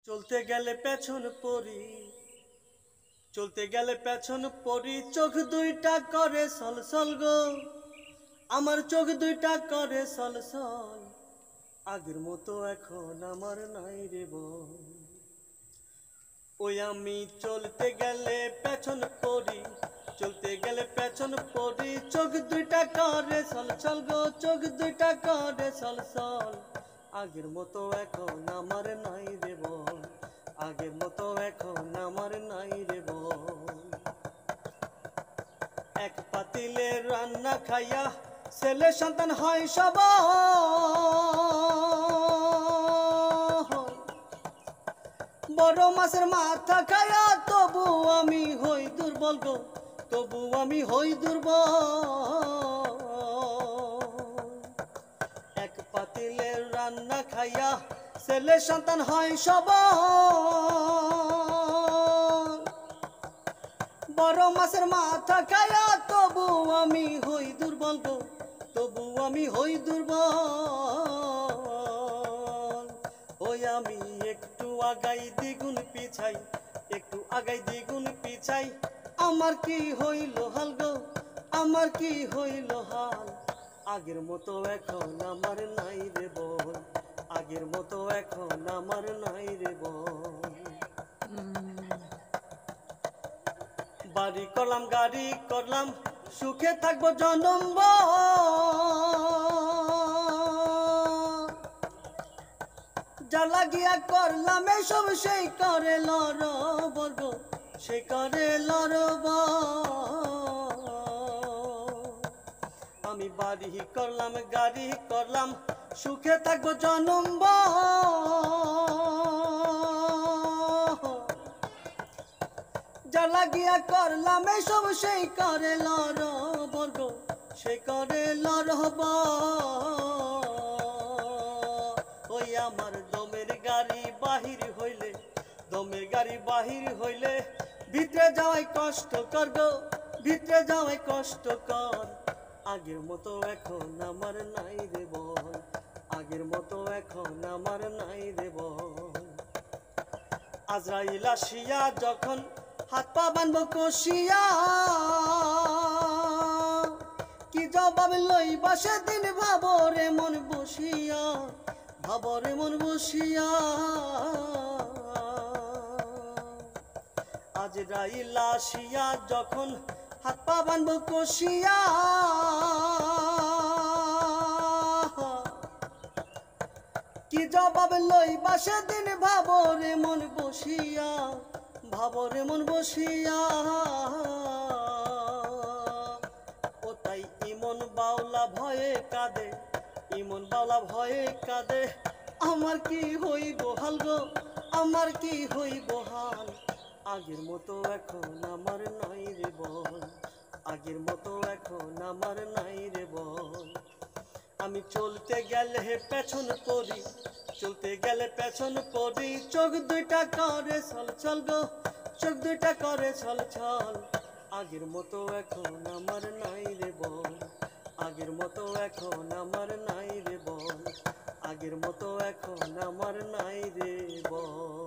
চলতে গেলে পেছন পড়ি, চলতে গেলে পেছন পড়ি, চোখ দুইটা করে সলসল গো, আমার চোখ দুইটা করে সলসল। আগের মতো এখন আমার নাই রে বল। ওই আমি চলতে গেলে পেছন পড়ি, চলতে গেলে পেছন পড়ি, চোখ দুইটা করে সলসল গো, চোখ দুইটা করে সলসল। আগের মতো এখন আমার নাই রে বল, আগের মতো এখন আমার নাই রে বল। এক পাতিলে রান্না খাইয়া ছেলে সন্তান হয় সবাই, বড় মাছের মাথা খাইয়া তবু আমি হই দুর্বল গো, তবু আমি হই দুর্বল। এক পাতিলের রান্না খাইয়া ছেলে সন্তান হয় সবাই, বড় মাছের মাথা খাইয়া তবু আমি হই দুর্বল গো, তবু আমি হই দুর্বল। ওই আমি একটু আগাই দ্বিগুণ পিছাই, একটু আগাই দ্বিগুণ পিছাই, আমার কি হইল হাল গো, আমার কি হইল হাল। আগের মতো এখন আমার নাই রে বল, আগের মতো এখন আমার নাই রে বল। বাড়ি করলাম গাড়ি করলাম, সুখে থাকবো জনমভর, যা লাগিয়া করলাম এসব সেই করে লড়বর গো, সেই করে লড়বর। আমি বাড়ি করলাম গাড়ি করলাম, সুখে থাকবো জনমভর, যা লাগিয়া করলাম এসব সেই করে লড়বর গো, সেই করে লড়বর। ওই আমার দমের গাড়ি বাহির হইলে, দমের গাড়ি বাহির হইলে, ভিতরে যাওয়াই কষ্ট কর গো, ভিতরে যাওয়াই কষ্ট কর। আগের মতো এখন আমার নাই রে বল, আগের মতো এখন আমার নাই রে বল। আজরাইল আসিয়া যখন হাত পা বানবো কষিয়া, কি জবাব লইবা সেদিন ভাবো রে মন বসিয়া, ভাবো রে মন বসিয়া। আজরাইল আসিয়া যখন হাত পা বানবো কষিয়া, কি জবাব লইবা সেদিন ভাবো রে মন বসিয়া, ভাবো রে মন বসিয়া। ও তাই ইমন বাউলা ভয়ে কাঁদে, ইমন বাউলা ভয়ে কাঁদে, আমার কি হইব হাল গো, আমার কি হইব হাল। আগের মতো এখন আমার নাই রে বল, আগের মতো এখন আমার নাই রে বল। আমি চলতে গেলে পেছন পড়ি, চলতে গেলে পেছন পড়ি, চোখ দুইটা করে ছলছল গো, চোখ দুইটা করে ছলছল। আগের মতো এখন আমার নাই রে বল, আগের মতো এখন আমার নাই রে বল, আগের মতো এখন আমার নাই রে বল।